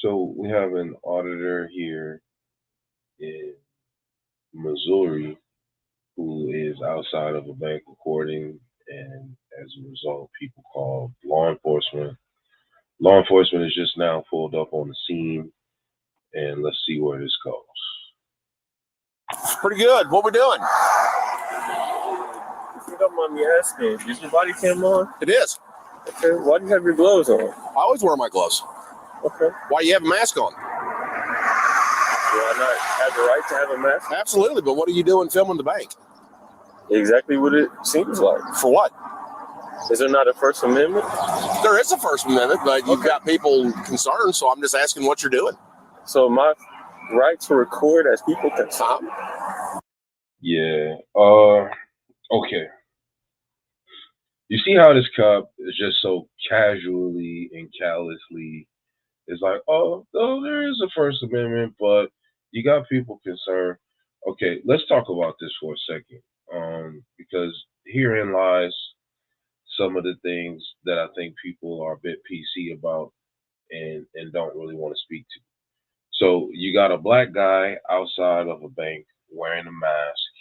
So we have an auditor here in Missouri who is outside of a bank recording, and as a result, people call law enforcement. Law enforcement is just now pulled up on the scene, and let's see where this goes. Pretty good. What we doing? If you don't mind me asking, is your body cam on? It is. Okay. Why do you have your gloves on? I always wear my gloves. Okay. Why you have a mask on? Do I not have the right to have a mask? Absolutely, but what are you doing filming the bank? Exactly what it seems like. For what? Is there not a First Amendment? There is a First Amendment, but you've got people concerned, so I'm just asking what you're doing. So my right to record as people concerned? Yeah. Okay. You see how this cop is just so casually and callously is like, oh, there is a First Amendment, but you got people concerned. Okay, let's talk about this for a second, because herein lies some of the things that I think people are a bit PC about and don't really want to speak to. So you got a black guy outside of a bank wearing a mask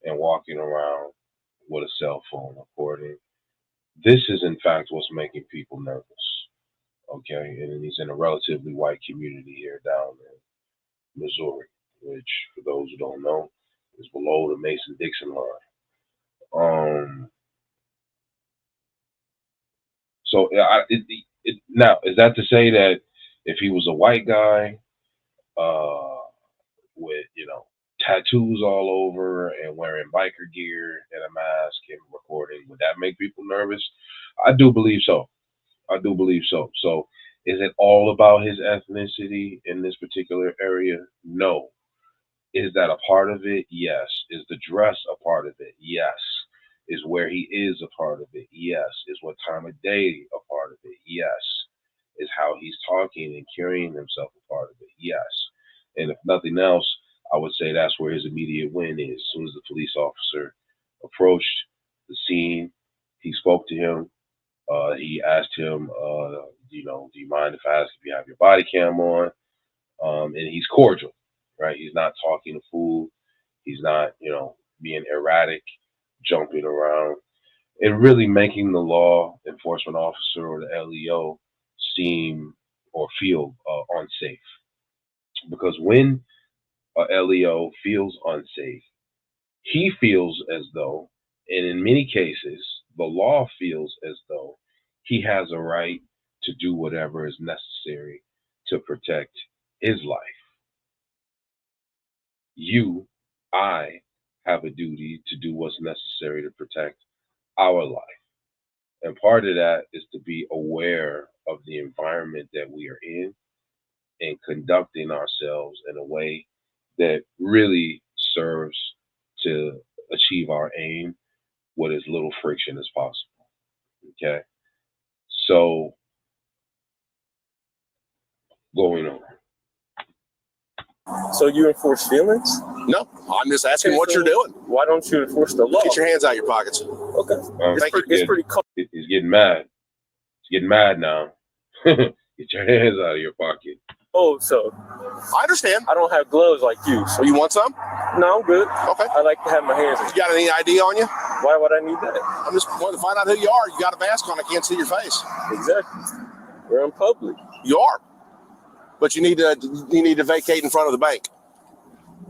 and walking around with a cell phone recording. This is in fact what's making people nervous. Okay, and he's in a relatively white community here down in Missouri, which for those who don't know is below the Mason-Dixon line. So now is that to say that if he was a white guy uh, with tattoos all over and wearing biker gear and a mask and recording, would that make people nervous? I do believe so. I do believe so. So is it all about his ethnicity in this particular area? No. Is that a part of it? Yes. Is the dress a part of it? Yes. Is where he is a part of it? Yes. Is what time of day a part of it? Yes. Is how he's talking and carrying himself a part of it? Yes. And if nothing else, I would say that's where his immediate win is. As soon as the police officer approached the scene, he spoke to him. He asked him, do you mind if I ask if you have your body cam on? And he's cordial, right? He's not talking a fool. He's not, being erratic, jumping around, and really making the law enforcement officer or the LEO seem or feel unsafe. Because when a LEO feels unsafe, he feels as though, and in many cases, the law feels as though he has a right to do whatever is necessary to protect his life. You, I, have a duty to do what's necessary to protect our life. And part of that is to be aware of the environment that we are in and conducting ourselves in a way that really serves to achieve our aim with as little friction as possible. Okay. So going on. So you enforce feelings? No, I'm just asking what so you're doing. Why don't you enforce the law? Get your hands out of your pockets. Okay. It's pretty cool. He's getting mad. He's getting mad now. Get your hands out of your pocket. Oh, so I understand. I don't have gloves like you. So you want some? No, I'm good. Okay. I like to have my hands. You got any ID on you? Why would I need that? I'm just wanting to find out who you are. You got a mask on. I can't see your face. Exactly. We're in public. You are. But you need to vacate in front of the bank.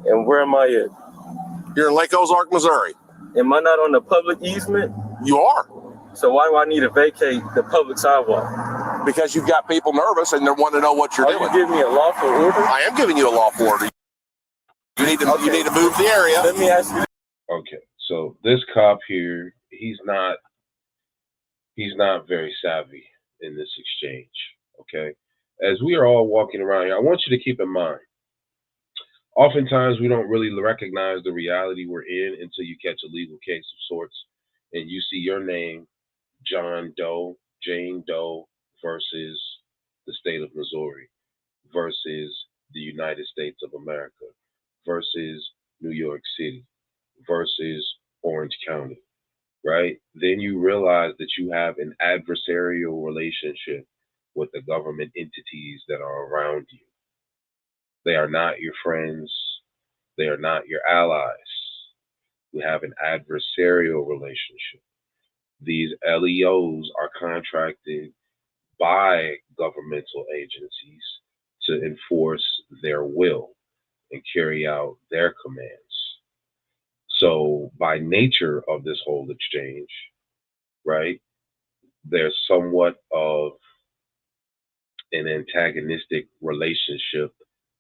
And where am I at? You're in Lake Ozark, Missouri. Am I not on the public easement? You are. So why do I need to vacate the public sidewalk? Because you've got people nervous and they want to know what you're doing. You giving me a lawful order? I am giving you a lawful order. You need to move the area. Let me ask you. Okay, so this cop here, he's not very savvy in this exchange. Okay, as we are all walking around here, I want you to keep in mind. Oftentimes, we don't really recognize the reality we're in until you catch a legal case of sorts, and you see your name, John Doe, Jane Doe, versus the state of Missouri, versus the United States of America, versus New York City, versus Orange County, right? Then you realize that you have an adversarial relationship with the government entities that are around you. They are not your friends. They are not your allies. We have an adversarial relationship. These LEOs are contracted by governmental agencies to enforce their will and carry out their commands. So, by nature of this whole exchange, right, there's somewhat of an antagonistic relationship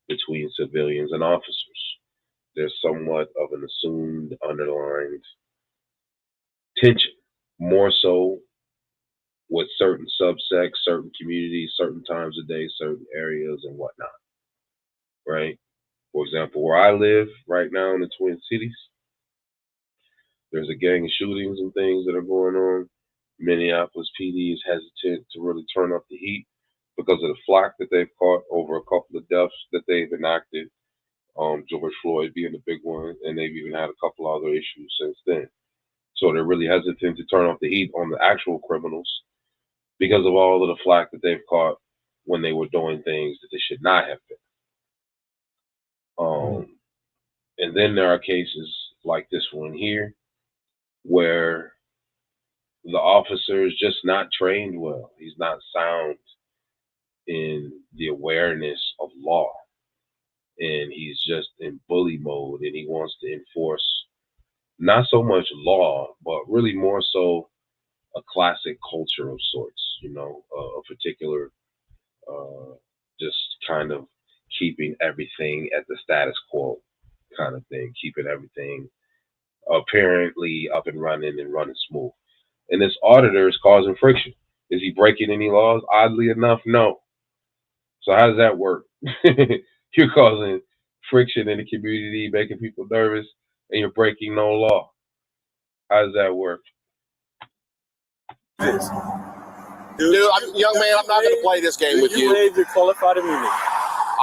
between civilians and officers. There's somewhat of an assumed underlined tension, more so with certain subsects, certain communities, certain times of day, certain areas, and whatnot, right? For example, where I live right now in the Twin Cities, there's a gang of shootings and things that are going on. Minneapolis PD is hesitant to really turn up the heat because of the flack that they've caught over a couple of deaths that they've enacted. George Floyd being the big one, and they've even had a couple other issues since then. So they're really hesitant to turn off the heat on the actual criminals because of all of the flack that they've caught when they were doing things that they should not have been. And then there are cases like this one here where the officer is just not trained well. He's not sound in the awareness of law. And he's just in bully mode, and he wants to enforce not so much law, but really more so a classic culture of sorts, a particular just kind of keeping everything at the status quo kind of thing, keeping everything apparently up and running smooth. And this auditor is causing friction. Is he breaking any laws? Oddly enough, no. So how does that work? You're causing friction in the community, making people nervous, and you're breaking no law. How does that work? Dude, young man, I'm not going to play this game with you. You waived your qualified immunity.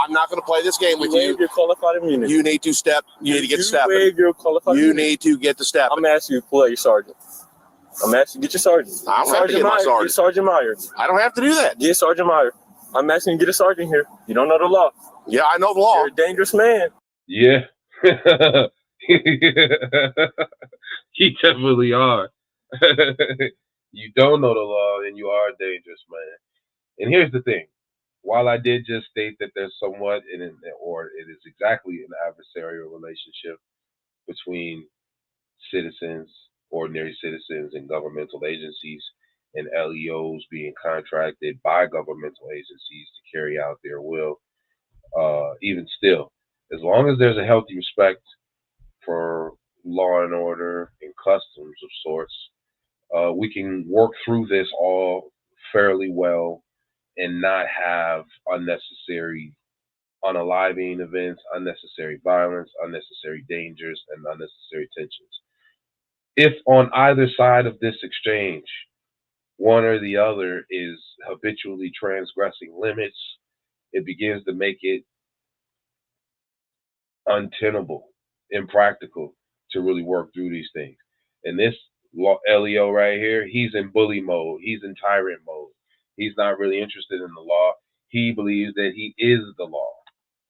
I'm not going to play this game with you. You waived your qualified immunity. You need to step. You need to get stepping. You waived your qualified immunity. You need to get the step. I'm asking you to pull out your sergeant. I'm asking you to get your sergeant. I don't have to get my sergeant. Get Sergeant Myers. I don't have to do that. Get Sergeant Myers. I'm asking you to get a sergeant here. You don't know the law. Yeah, I know the law. You're a dangerous man. Yeah. You definitely are. You don't know the law, and you are a dangerous man. And here's the thing. While I did just state that there's somewhat, or it is exactly an adversarial relationship between citizens, ordinary citizens, and governmental agencies, and LEOs being contracted by governmental agencies to carry out their will, even still, as long as there's a healthy respect for law and order and customs of sorts, we can work through this all fairly well and not have unnecessary unaliving events, unnecessary violence, unnecessary dangers, and unnecessary tensions. If on either side of this exchange, one or the other is habitually transgressing limits, it begins to make it untenable, impractical to really work through these things. And this LEO right here, he's in bully mode. He's in tyrant mode. He's not really interested in the law. He believes that he is the law.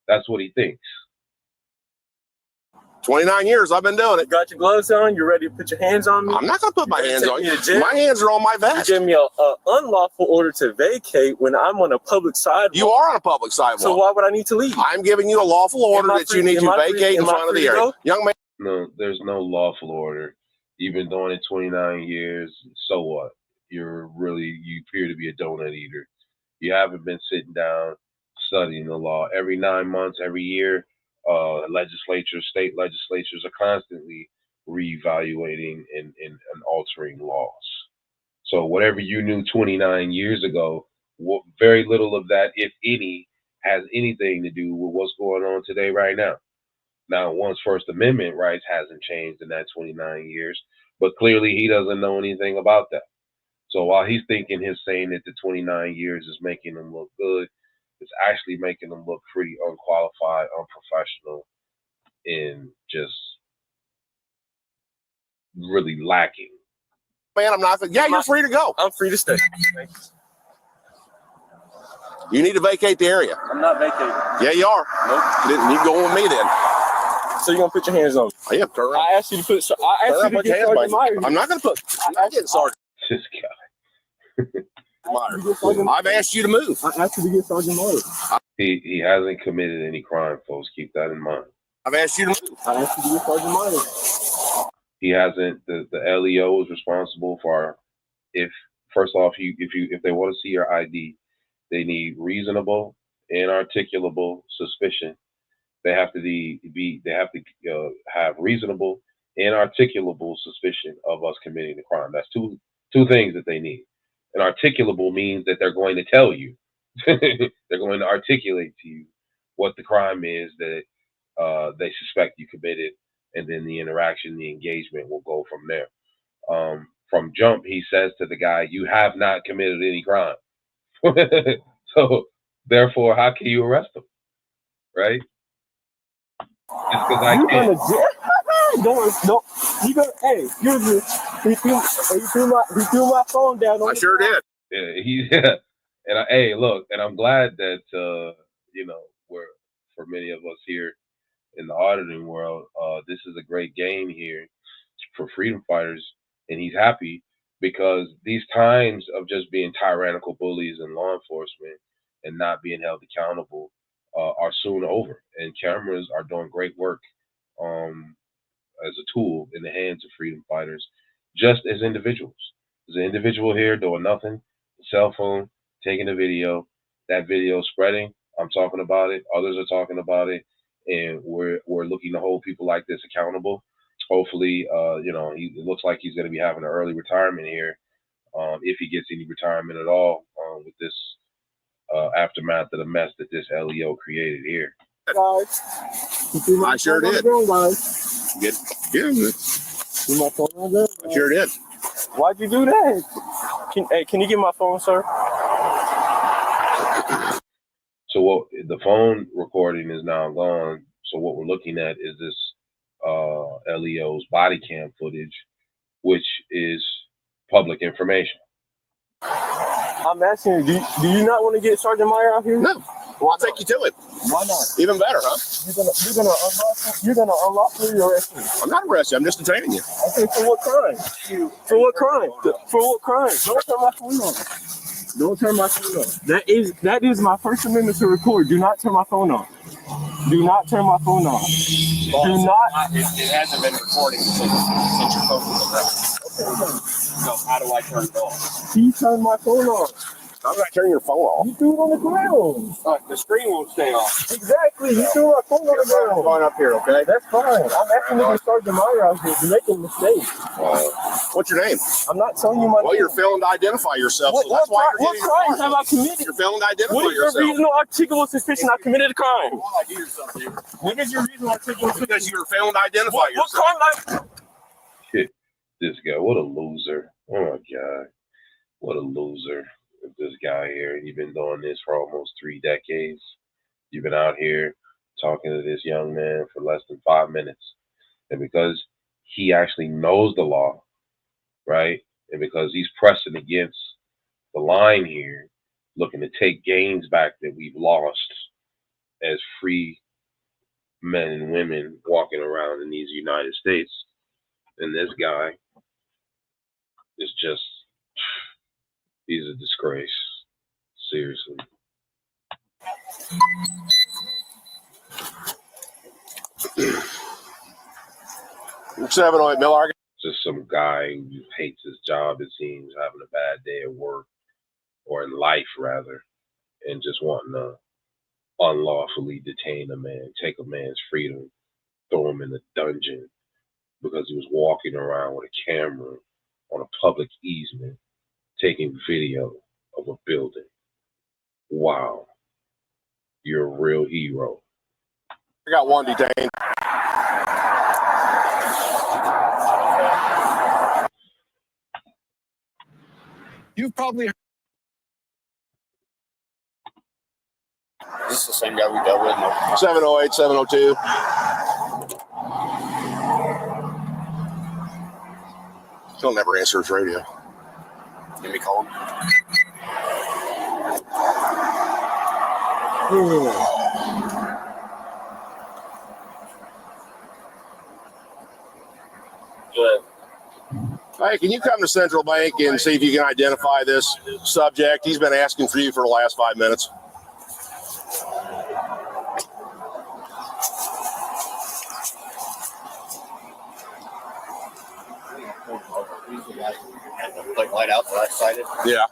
That's what he thinks. 29 years I've been doing it. You got your gloves on? You ready to put your hands on me? I'm not going to put my hands on you. Jail? My hands are on my vest. You gave me an unlawful order to vacate when I'm on a public sidewalk. You are on a public sidewalk. So why would I need to leave? I'm giving you a lawful order that you need to vacate in front of the area. Young man. No, there's no lawful order. You've been doing it 29 years. So what? You appear to be a donut eater. You haven't been sitting down studying the law. Every 9 months, every year, state legislatures are constantly reevaluating and altering laws. So whatever you knew 29 years ago, very little of that, if any, has anything to do with what's going on today right now. Now, one's First Amendment rights hasn't changed in that 29 years, but clearly he doesn't know anything about that. So while he's thinking his saying that the 29 years is making him look good, it's actually making him look pretty unqualified, unprofessional, and just really lacking. Man, I'm not. Yeah, you're free to go. I'm free to stay. You need to vacate the area. I'm not vacating. Yeah, you are. Nope. You can go with me then. So you're gonna put your hands on me? Oh, yeah, turn around. I asked you to put. I asked you to get Sergeant Myers. I'm not going to put. I'm not getting Sergeant This guy. Myers. I've asked you to move. I asked you to get Sergeant Myers. He hasn't committed any crime, folks. Keep that in mind. I've asked you to move. I asked you to get Sergeant Myers. He hasn't. The LEO is responsible for if first off, if they want to see your ID, they need reasonable and articulable suspicion. They have to have reasonable and articulable suspicion of us committing the crime. That's two things that they need. And articulable means that they're going to tell you. They're going to articulate to you what the crime is that they suspect you committed, and then the interaction, the engagement will go from there. From jump, he says to the guy, "You have not committed any crime." So therefore, how can you arrest him? Right? Just because I can't. Don't. You gonna? Hey, excuse me. He threw my phone down. I sure did. Yeah. And hey, look, and I'm glad that we're for many of us here in the auditing world, this is a great gain here for freedom fighters, and he's happy because these times of just being tyrannical bullies in law enforcement and not being held accountable are soon over, and cameras are doing great work as a tool in the hands of freedom fighters, just as individuals. There's an individual here doing nothing, cell phone, taking a video, that video spreading. I'm talking about it. Others are talking about it, and we're looking to hold people like this accountable. Hopefully, it looks like he's going to be having an early retirement here, if he gets any retirement at all, with this aftermath of the mess that this LEO created here. Guys, I sure did. Good. My phone on the ground, I sure did. Why'd you do that? Can you get my phone, sir? So what the phone recording is now gone. So what we're looking at is this LEO's body cam footage, which is public information. I'm asking you, do you not want to get Sergeant Meyer out here? No. Well, I'll take you to it. Why not? Even better, huh? You're gonna unlock me or arrest me? I'm not arresting you. I'm just detaining you. Okay, for what crime? For what crime? For what crime? Don't turn my phone on. Don't turn my phone on. That is my First Amendment to record. Do not turn my phone on. Do not turn my phone on. Do not. It hasn't been recording since your phone was around. So how do I turn it off? He turned my phone on. I'm not turning your phone off. You threw it on the ground. The screen won't stay off. Exactly. You threw my phone on the ground. Going up here, okay? That's fine. I'm asking you to Sergeant Meyer out here. You're making a mistake. What's your name? I'm not telling you my name. Well, you're failing to identify yourself. What crimes have I committed? You're failing to identify What is your yourself. reasonable articulable suspicion I committed a crime? Well, I do something. What is your reasonable articulable suspicion? Because you're failing to identify What yourself. crime? Shit, this guy, what a loser. Oh my God, what a loser. This guy here, you've been doing this for almost 3 decades. You've been out here talking to this young man for less than 5 minutes. And because he actually knows the law, right? And because he's pressing against the line here, looking to take gains back that we've lost as free men and women walking around in these United States. And this guy is just, he's a disgrace. Seriously. Seven oh eight Miller. Just some guy who hates his job, it seems, having a bad day at work or in life rather, and just wanting to unlawfully detain a man, take a man's freedom, throw him in the dungeon because he was walking around with a camera on a public easement taking video of a building. Wow. You're a real hero. I got one detained. You've probably heard. Is this the same guy we dealt with? No. 708, 702. He'll never answer his radio. Let me call him. Hey, can you come to Central Bank and see if you can identify this subject? He's been asking for you for the last 5 minutes. Like light out that I cited. Yeah.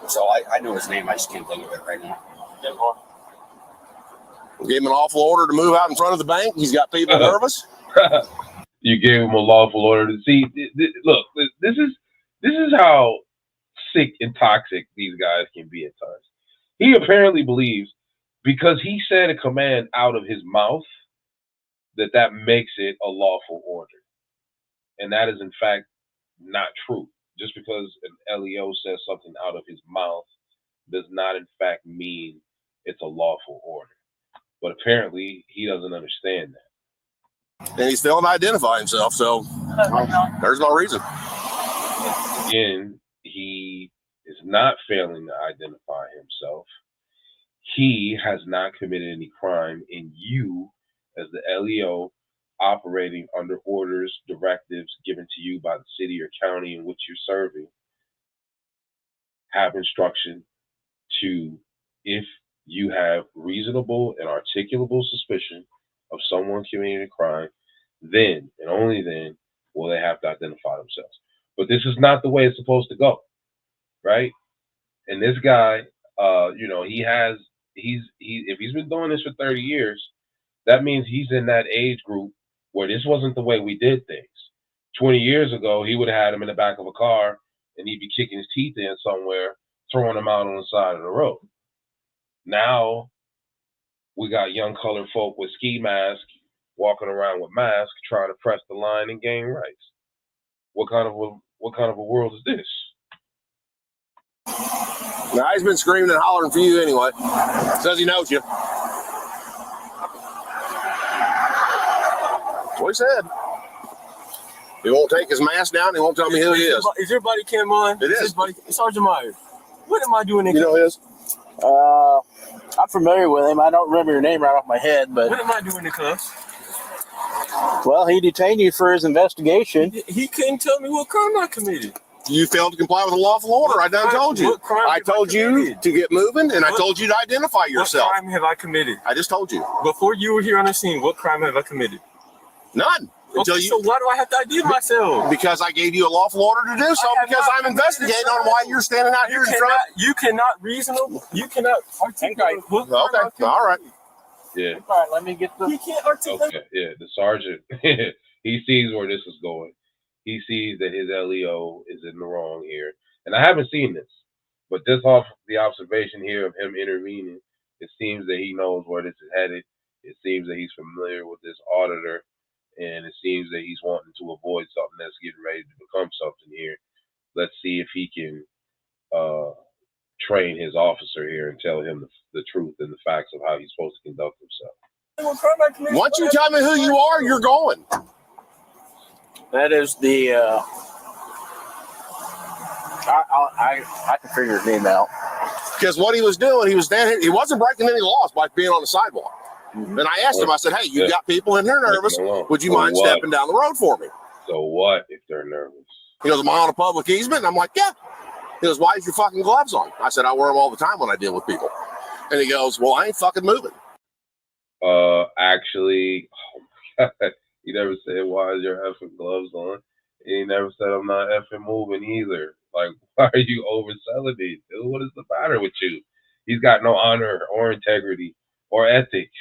So I know his name. I just can't think of it right now. Gave him an awful order to move out in front of the bank. He's got people nervous. You gave him a lawful order to see. Look, this is how sick and toxic these guys can be at times. He apparently believes because he said a command out of his mouth that makes it a lawful order, and that is in fact not true. Just because an LEO says something out of his mouth does not in fact mean it's a lawful order. But apparently he doesn't understand that. And he's failing to identify himself, so there's no reason. Again, he is not failing to identify himself. He has not committed any crime, and you, as the LEO, operating under orders, directives given to you by the city or county in which you're serving, have instruction to, if you have reasonable and articulable suspicion of someone committing a crime, then and only then will they have to identify themselves. But this is not the way it's supposed to go, right? And this guy, if he's been doing this for 30 years, that means he's in that age group where this wasn't the way we did things. 20 years ago, he would have had him in the back of a car and he'd be kicking his teeth in somewhere, throwing him out on the side of the road. Now we got young colored folk with ski masks walking around with masks trying to press the line and gain rights. What kind of a world is this? Now, he's been screaming and hollering for you anyway. Says he knows you. That's what he said. He won't take his mask down. He won't tell me who he is. Is your body cam on? It is. Sergeant Myers. What am I doing in You know his? I'm familiar with him. I don't remember your name right off my head, but What am I doing in cuffs? well, he detained you for his investigation. He couldn't tell me what crime I committed. You failed to comply with a lawful order. I done told you. What crime I have told you committed? to get moving, and I told you to identify yourself. What crime have I committed? I just told you. Before you were here on the scene, what crime have I committed? None. Until So why do I have to ID myself? Because I gave you a lawful order to do so, because I'm investigating on why you're standing out here in front. You cannot articulate. What crime I Okay, all right. Yeah. All right, let me get the. He can't articulate. Okay. Yeah. The sergeant, he sees where this is going. He sees that his LEO is in the wrong here. And I haven't seen this, but just off the observation here of him intervening, it seems that he knows where this is headed. It seems that he's familiar with this auditor, and it seems that he's wanting to avoid something that's getting ready to become something here. Let's see if he can train his officer here and tell him the truth and the facts of how he's supposed to conduct himself. Once you tell me who you are, you're going. That is the. I can figure his name out. Because what he was doing, he was standing. He wasn't breaking any laws by being on the sidewalk. Mm-hmm. And I asked him. I said, "Hey, you got people in here nervous. Would you mind stepping down the road for me?" So what if they're nervous? He goes, "Am I on a public easement?" And I'm like, "Yeah." He goes, "Why is your fucking gloves on?" I said, "I wear them all the time when I deal with people." And he goes, "Well, I ain't fucking moving." Actually, oh my God, he never said, "Why is your effing gloves on?" He never said, "I'm not effing moving either." Like, why are you overselling it, dude? What is the matter with you? He's got no honor or integrity or ethics.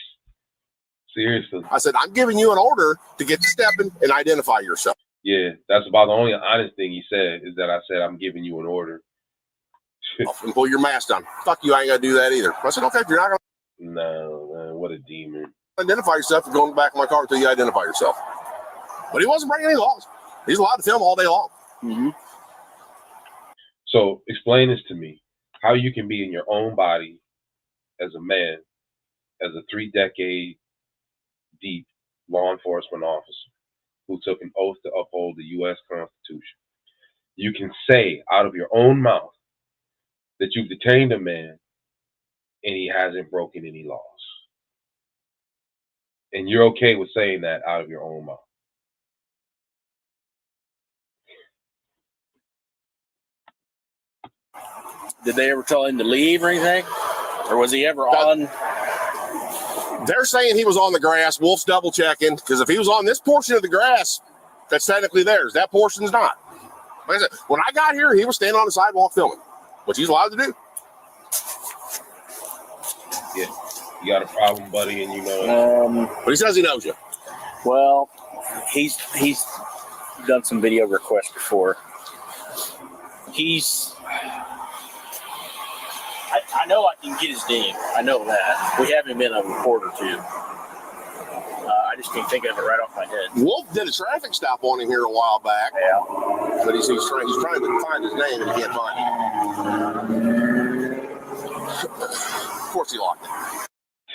Seriously. I said, "I'm giving you an order to get to stepping and identify yourself." Yeah, that's about the only honest thing he said, is that I said, "I'm giving you an order." And pull your mask down. Fuck you, I ain't gonna do that either. I said, "Okay, if you're not gonna No, man, what a demon. identify yourself, you're going back in my car until you identify yourself." But he wasn't breaking any laws. He's allowed to film all day long. Mm-hmm. So explain this to me, how you can be in your own body as a man, as a 3-decade deep law enforcement officer who took an oath to uphold the U.S. Constitution. You can say out of your own mouth that you've detained a man and he hasn't broken any laws. And you're okay with saying that out of your own mouth. Did they ever tell him to leave or anything? Or was he ever on? They're saying he was on the grass. Wolf's double checking because if he was on this portion of the grass, that's technically theirs. That portion's not. Like I said, when I got here, he was standing on the sidewalk filming, which he's allowed to do. Yeah, you got a problem, buddy, and you know. But he says he knows you. Well, he's done some video requests before. I know I can get his name. I know that. We have him in a report or two. I just can't think of it right off my head. Wolf did a traffic stop on him here a while back. Yeah. But he's trying to find his name and he can't find it. Of course he locked it.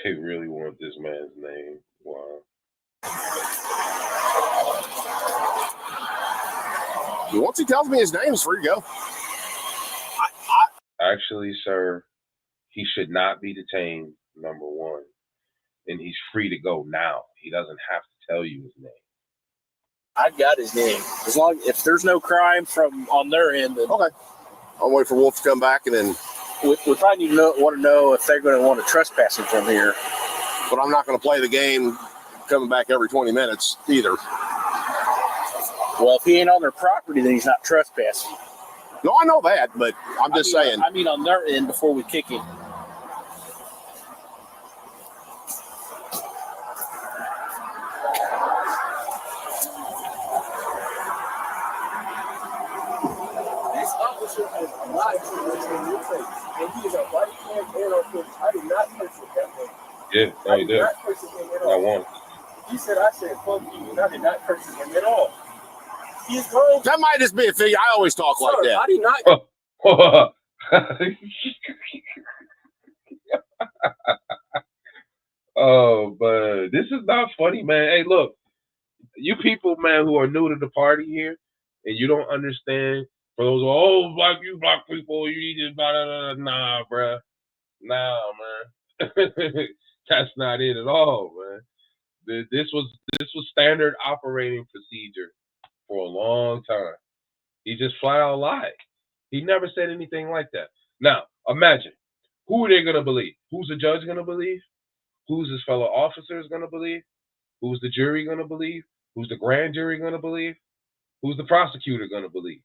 They really want this man's name. Wow. Once he tells me his name, it's free to go. Actually, sir, he should not be detained, number one. And he's free to go now. He doesn't have to tell you his name. I've got his name. As long if there's no crime from on their end, then Okay. I'll wait for Wolf to come back and then. we probably need to want to know if they're going to want to trespass him from here. But I'm not going to play the game coming back every 20 minutes either. Well, if he ain't on their property, then he's not trespassing. No, I know that, but I'm just saying. I mean, on their end before we kick him. This officer has lied to me in your face. And he is a body cam and on footage. I did not curse him that way. Yeah, no, he did. Not cursing him at I all. won. He said I said fuck you, and I did not curse him at all. He's going. That might just be a figure. I always talk like that. I did not. Oh, but this is not funny, man. Hey, look, you people, man, who are new to the party here, and you don't understand. For those, black people, you need to, blah, blah, blah. Nah, bruh. Nah, man. That's not it at all, man. This was standard operating procedure for a long time. He just flat out lied. He never said anything like that. Now, imagine, who are they going to believe? Who's the judge going to believe? Who's his fellow officers going to believe? Who's the jury going to believe? Who's the grand jury going to believe? Who's the prosecutor going to believe?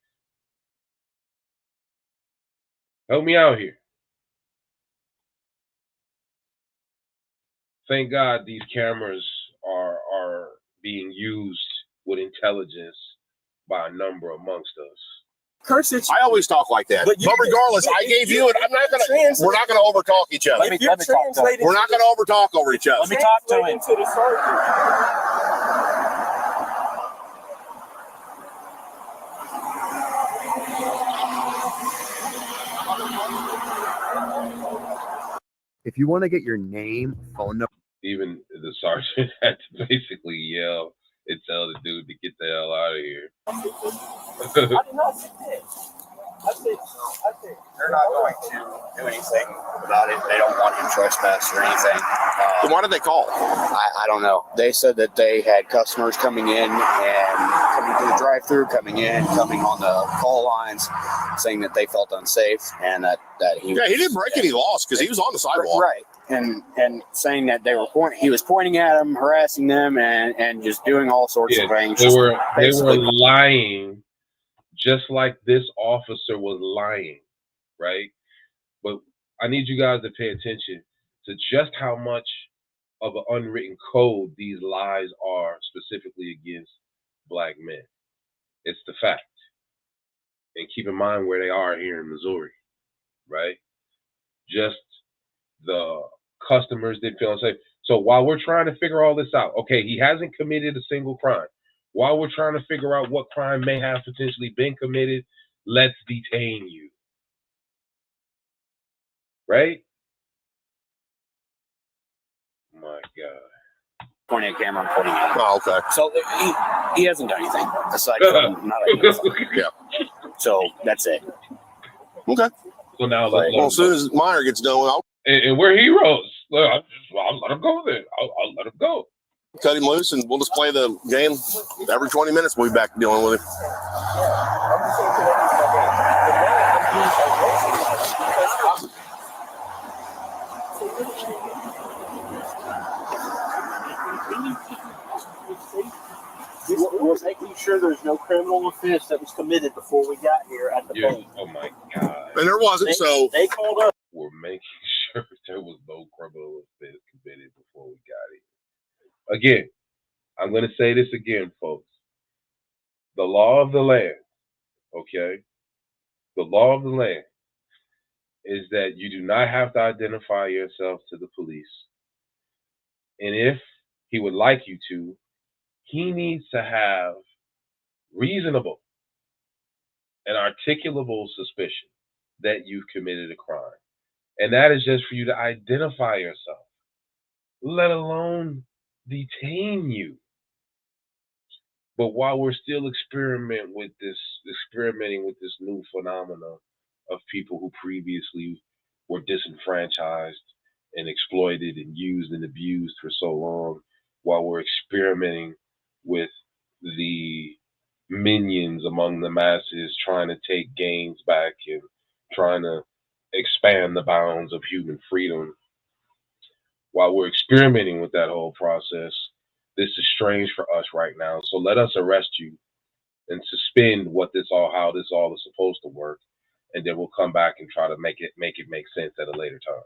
Help me out here. Thank God these cameras are being used with intelligence by a number amongst us. Curse it. I always talk like that. But regardless, I gave you it. We're not gonna overtalk each other. Let me talk to him. We're not gonna overtalk over each other. Let me talk to him. To the sergeant. If you want to get your name, phone number. Even the sergeant had to basically yell and tell the dude to get the hell out of here. I did not say that. I said. They're not going to do anything about it. They don't want him trespassed or anything. Then why did they call? I don't know. They said that they had customers coming in and coming to the drive-thru, coming on the call lines, saying that they felt unsafe and that he Yeah, he didn't break any laws because he was on the sidewalk. Right. And saying that they were he was pointing at them, harassing them, and just doing all sorts of things. They were lying, just like this officer was lying, right? But I need you guys to pay attention to just how much of an unwritten code these lies are specifically against black men. It's the fact. And keep in mind where they are here in Missouri, right? Just the customers didn't feel unsafe. So while we're trying to figure all this out, okay, he hasn't committed a single crime. While we're trying to figure out what crime may have potentially been committed, let's detain you. Right? My God. Pointing at camera and pointing at him. Oh, okay. So he hasn't done anything aside from not identifying. Yeah. So that's it. Okay. So now Well, as soon as Meyer gets done, I'll And we're heroes. Look, I'll let him go then. I'll let him go. Cut him loose, and we'll just play the game every 20 minutes. We'll be back dealing with him. We're making sure there's no criminal offense that was committed before we got here at the bank. Oh my God. And there wasn't, so they called us. We're making sure there was no criminal offense committed before we got here. Again, I'm going to say this again, folks. The law of the land, okay? The law of the land is that you do not have to identify yourself to the police. And if he would like you to, he needs to have reasonable and articulable suspicion that you've committed a crime. And that is just for you to identify yourself, let alone detain you. But while we're still experimenting with this new phenomenon of people who previously were disenfranchised and exploited and used and abused for so long, while we're experimenting with the minions among the masses trying to take gains back and trying to expand the bounds of human freedom, while we're experimenting with that whole process, this is strange for us right now. So let us arrest you and suspend how this all is supposed to work, and then we'll come back and try to make it make sense at a later time.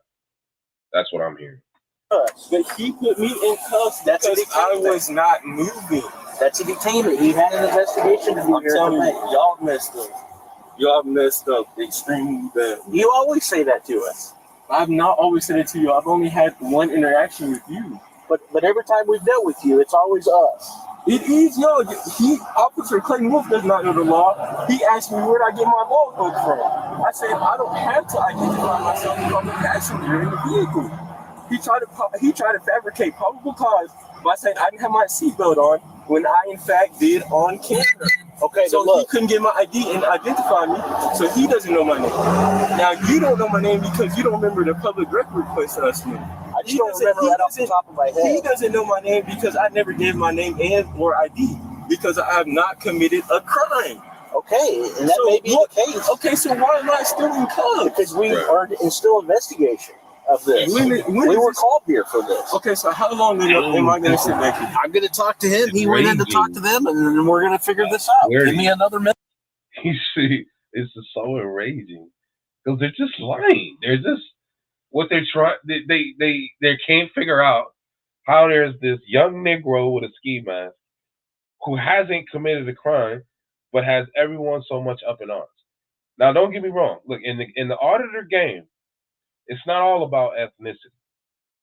That's what I'm hearing. But he put me in cuffs because I was not moving. That's a detainment. He had an investigation to do I'm here. telling you, y'all messed up. Y'all messed up extremely bad. You always say that to us. I've not always said it to you. I've only had one interaction with you. But every time we've dealt with you, it's always us. It is, yo. Officer Clayton Wolf does not know the law. He asked me where I get my law book from. I said I don't have to identify myself if I'm a passenger in the vehicle. He tried to fabricate probable cause by saying I didn't have my seatbelt on when I in fact did on camera. Okay, so he couldn't get my ID and identify me, so he doesn't know my name. Now you don't know my name because you don't remember the public record request us me. I just don't remember right off the top of my head. He doesn't know my name because I never gave my name and or ID because I have not committed a crime. Okay, and that may be the case. Okay, so why am I still in cuffs? Because we are in still investigation of this. We were called here for this. Okay, so how long am I going to sit back here? I'm going to talk to him. He went in to talk to them, and then we're going to figure this out. Give me another minute. You see, it's just so enraging because they're just lying. They're just what they're trying. They can't figure out how there's this young Negro with a ski mask who hasn't committed a crime but has everyone so much up in arms. Now, don't get me wrong. Look, in the auditor game, it's not all about ethnicity.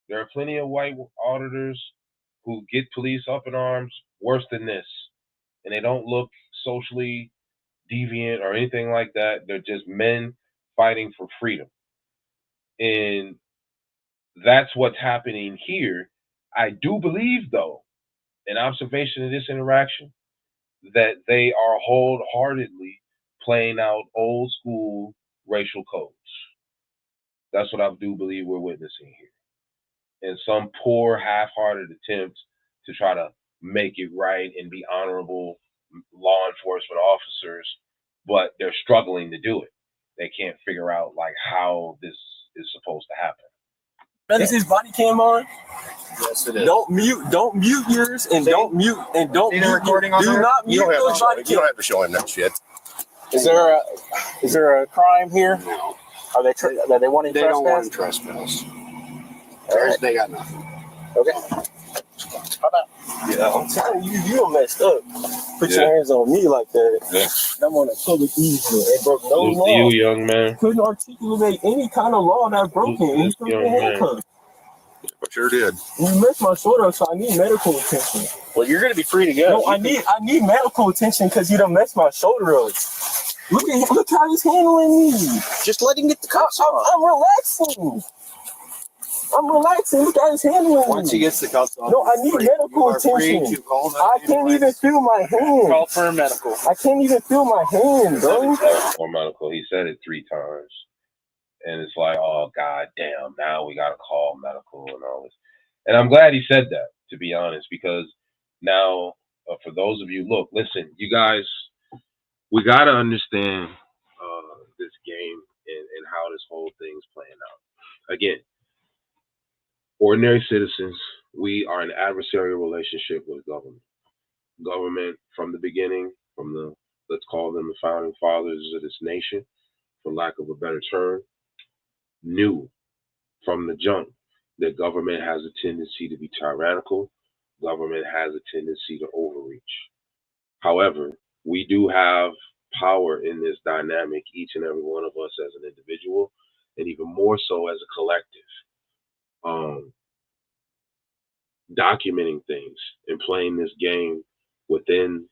There are plenty of white auditors who get police up in arms worse than this, and they don't look socially deviant or anything like that. They're just men fighting for freedom. And that's what's happening here. I do believe, though, in observation of this interaction, that they are wholeheartedly playing out old school racial codes. That's what I do believe we're witnessing here. And some poor, half-hearted attempts to try to make it right and be honorable law enforcement officers, but they're struggling to do it. They can't figure out how this is supposed to happen. Is his body cam on? Yes, it is. Don't mute yours and don't mute the recording on do there? not mute those body You don't have to show him that shit. Is there a crime here? No. Are they wanting They trespass? don't want trespass. Right. They got nothing. Okay. How about? Yeah, I'm telling you, you messed up. Put your hands on me like that. Yeah. I'm on a public easement. They broke no law. You, young man. Couldn't articulate any kind of law that broken. And you took the handcuffs. But sure did. You messed my shoulder up, so I need medical attention. Well, you're going to be free to go. No, I need medical attention because you done messed my shoulder up. Look how he's handling me. Just let him get the cuffs on. I'm relaxing. Look how he's handling me. Once he gets the cuffs on, No, I need medical attention. I can't even feel my hand. Call for a medical. I can't even feel my hand, bro. Or medical. He said it 3 times. And it's like, oh god damn, now we gotta call medical and all this. And I'm glad he said that, to be honest, because now for those of you, look, listen, you guys, we gotta understand this game and how this whole thing's playing out. Again, ordinary citizens, we are in adversarial relationship with government. Government from the beginning, from the, let's call them the founding fathers of this nation, for lack of a better term, knew from the jump that government has a tendency to be tyrannical. Government has a tendency to overreach. However, we do have power in this dynamic, each and every one of us as an individual, and even more so as a collective. Documenting things and playing this game within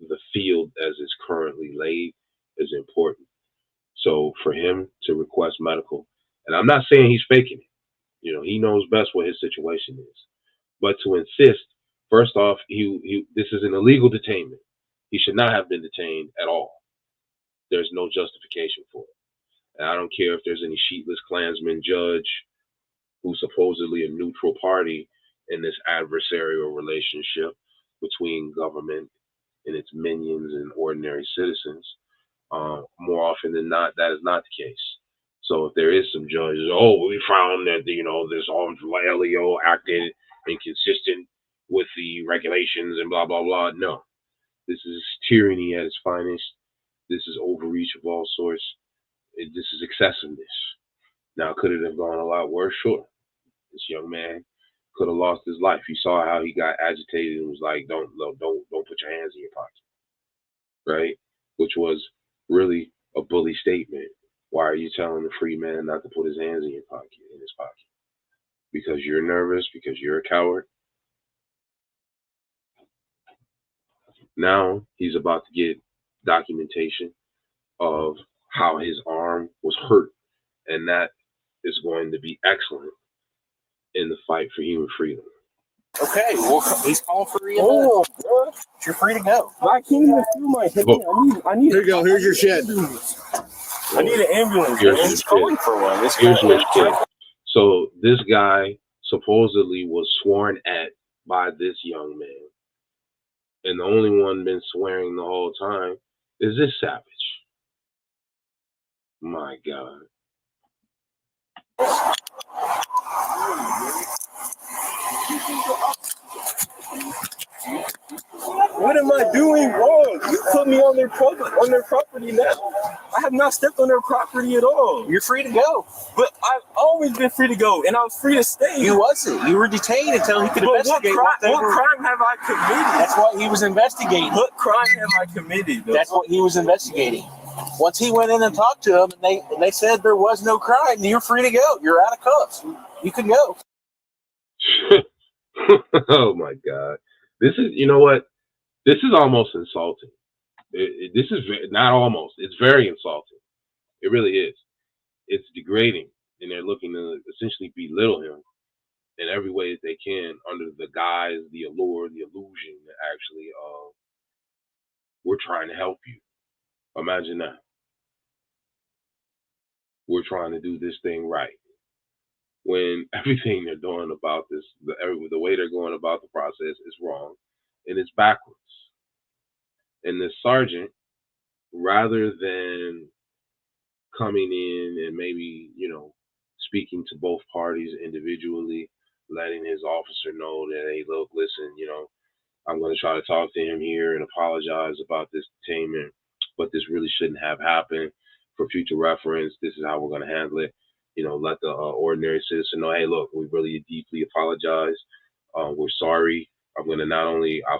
the field as it's currently laid is important. So for him to request medical, and I'm not saying he's faking it, he knows best what his situation is, but to insist, first off, this is an illegal detainment. He should not have been detained at all. There's no justification for it. And I don't care if there's any sheetless Klansman judge who's supposedly a neutral party in this adversarial relationship between government and its minions and ordinary citizens. More often than not, that is not the case. So if there is some judges, we found that this LEO acted inconsistent with the regulations and blah blah blah. No, this is tyranny at its finest. This is overreach of all sorts. This is excessiveness. Now, could it have gone a lot worse? Sure. This young man could have lost his life. You saw how he got agitated and was like, "Don't put your hands in your pocket," right? Which was really a bully statement. Why are you telling the free man not to put his hands in his pocket? Because you're nervous? Because you're a coward? Now he's about to get documentation of how his arm was hurt, and that is going to be excellent in the fight for human freedom. Okay, well, he's calling for EMS. Oh, bro. You're free to go. I can't even feel my hip. I need. Here you go. Here's your shit. I need an ambulance. Here's Man. your He's shit. calling for one. This Here's guy- your shit. So this guy supposedly was sworn at by this young man, and the only one been swearing the whole time is this savage. My God. What am I doing wrong? You put me on their property now. I have not stepped on their property at all. You're free to go. But I've always been free to go, and I was free to stay. You wasn't. You were detained until he could But investigate what crime have I committed? That's what he was investigating. What crime have I committed? Though? That's what he was investigating. Once he went in and talked to him, and they said there was no crime, you're free to go. You're out of cuffs. You can go. Oh my God. This is, you know what? This is almost insulting. This is not almost. It's very insulting. It really is. It's degrading, and they're looking to essentially belittle him in every way that they can under the guise, the allure, the illusion that actually, we're trying to help you. Imagine that. We're trying to do this thing right. When everything they're doing about this, the way they're going about the process is wrong, and it's backwards. And the sergeant, rather than coming in and maybe, speaking to both parties individually, letting his officer know that, hey, look, listen, I'm going to try to talk to him here and apologize about this detainment, but this really shouldn't have happened. For future reference, this is how we're going to handle it. Let the ordinary citizen know, hey, look, we really deeply apologize. We're sorry. I've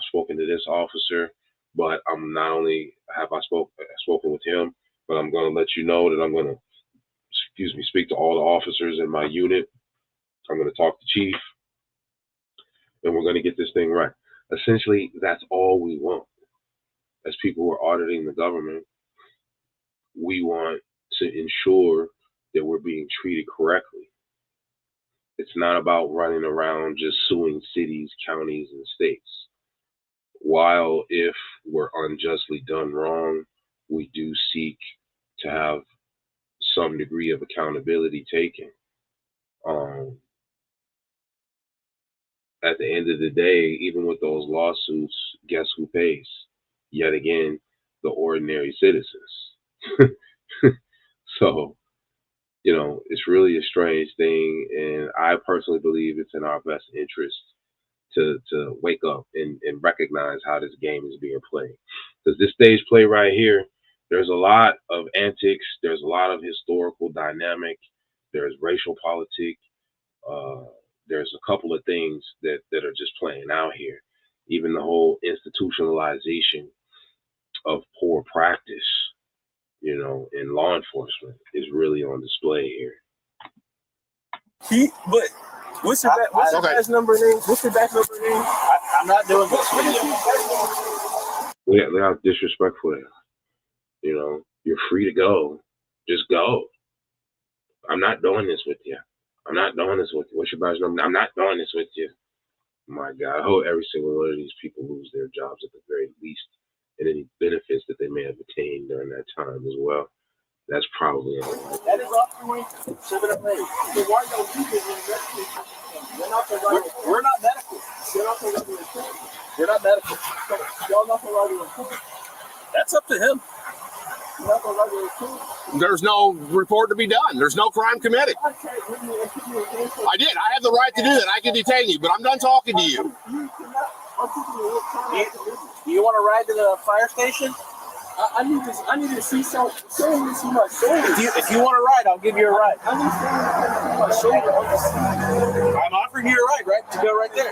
spoken to this officer, but I'm not only have I spoken with him, but I'm going to let you know that I'm going to, speak to all the officers in my unit. I'm going to talk to chief, and we're going to get this thing right. Essentially, that's all we want. As people who are auditing the government, we want to ensure that we're being treated correctly. It's not about running around just suing cities, counties, and states. While if we're unjustly done wrong, we do seek to have some degree of accountability taken. At the end of the day, even with those lawsuits, guess who pays? Yet again, the ordinary citizens. So, it's really a strange thing, and I personally believe it's in our best interest to wake up and recognize how this game is being played. Because this stage play right here, there's a lot of antics, there's a lot of historical dynamic, there's racial politics, there's a couple of things that are just playing out here. Even the whole institutionalization of poor practice, in law enforcement is really on display here. But what's your badge number name? What's your badge number name? I'm not doing this. Without disrespectful, you're free to go. Just go. I'm not doing this with you. I'm not doing this with you. What's your badge number? I'm not doing this with you. My God, I hope every single one of these people lose their jobs at the very least, and any benefits that they may have attained during that time as well. That's probably That is off the way. 708. So why don't you get investigation? We're not medical. You're not the regular report. We're not medical. Y'all not the regular report. That's up to him. You're not the regular report. There's no report to be done. There's no crime committed. I did. I have the right to do that. I can detain you, but I'm done talking to you. Do you want to ride to the fire station? I need to see some. Show me see my shoulder. If you want to ride, I'll give you a ride. I need to see my shoulder. I'm offering you a ride, right? To go right there.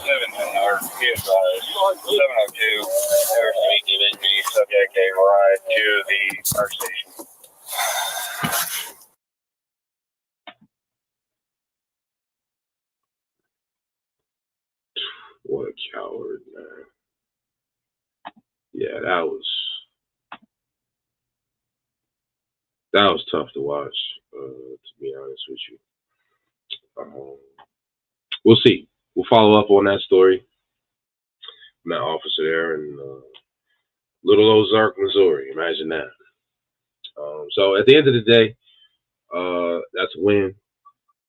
702, Aerosmith giving me subject a ride to the fire station. What a coward, man. Yeah, that was tough to watch, to be honest with you. We'll see. We'll follow up on that story. That officer there in Little Ozark, Missouri. Imagine that. So at the end of the day, that's a win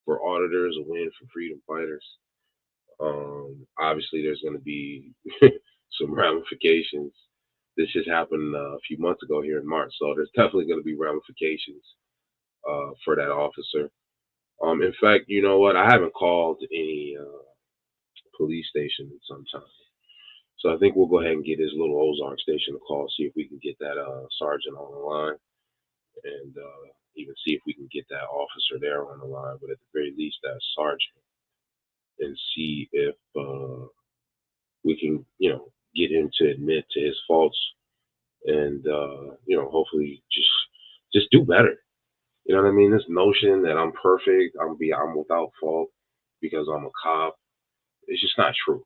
for auditors, a win for freedom fighters. Obviously, there's going to be some ramifications. This just happened a few months ago here in March, so there's definitely going to be ramifications for that officer. In fact, you know what? I haven't called any police station in some time, so I think we'll go ahead and get his Little Ozark station a call, see if we can get that sergeant on the line, and even see if we can get that officer there on the line, but at the very least, that sergeant, and see if we can, get him to admit to his faults, and hopefully just do better. You know what I mean? This notion that I'm perfect, I'm without fault because I'm a cop, it's just not true,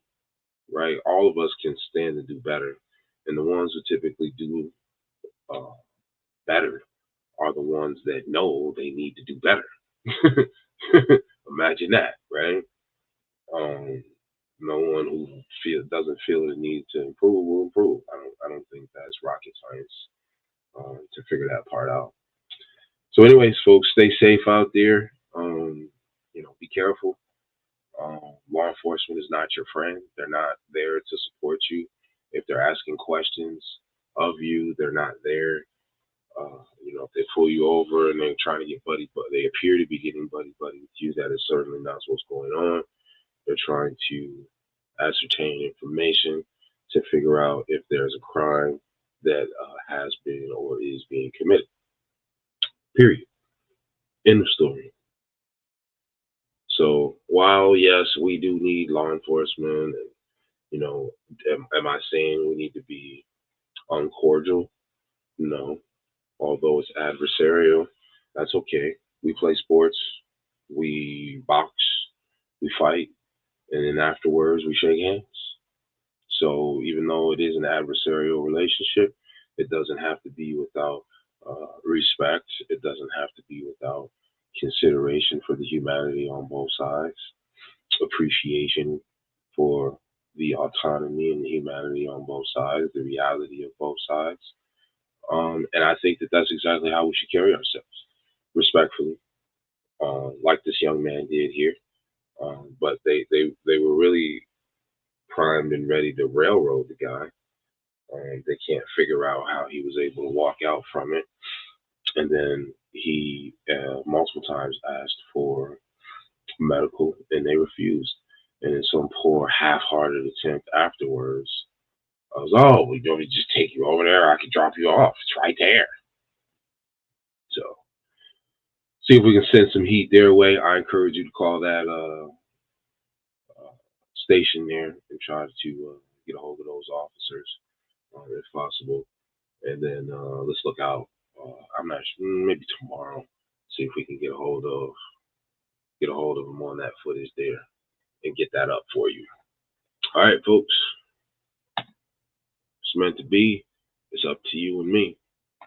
right? All of us can stand to do better, and the ones who typically do better are the ones that know they need to do better. Imagine that, right? No one who doesn't feel the need to improve will improve. I don't think that's rocket science to figure that part out. So, anyways, folks, stay safe out there. Be careful. Law enforcement is not your friend. They're not there to support you. If they're asking questions of you, they're not there. If they pull you over and they're trying to get buddy, but they appear to be getting buddy with you, that is certainly not what's going on. They're trying to ascertain information to figure out if there's a crime that has been or is being committed. Period. End of story. So while, yes, we do need law enforcement, and, am I saying we need to be uncordial? No. Although it's adversarial, that's okay. We play sports, we box, we fight, and then afterwards we shake hands. So even though it is an adversarial relationship, it doesn't have to be without respect. It doesn't have to be without consideration for the humanity on both sides, appreciation for the autonomy and the humanity on both sides, the reality of both sides. And I think that that's exactly how we should carry ourselves, respectfully, like this young man did here. But they were really primed and ready to railroad the guy. They can't figure out how he was able to walk out from it. And then he multiple times asked for medical, and they refused. And in some poor half-hearted attempt afterwards, I was, oh, we don't just take you over there. I can drop you off. It's right there. So, see if we can send some heat their way. I encourage you to call that station there and try to get a hold of those officers if possible. And then let's look out. I'm not sure, maybe tomorrow. See if we can get a hold of them on that footage there and get that up for you. All right, folks. It's meant to be. It's up to you and me.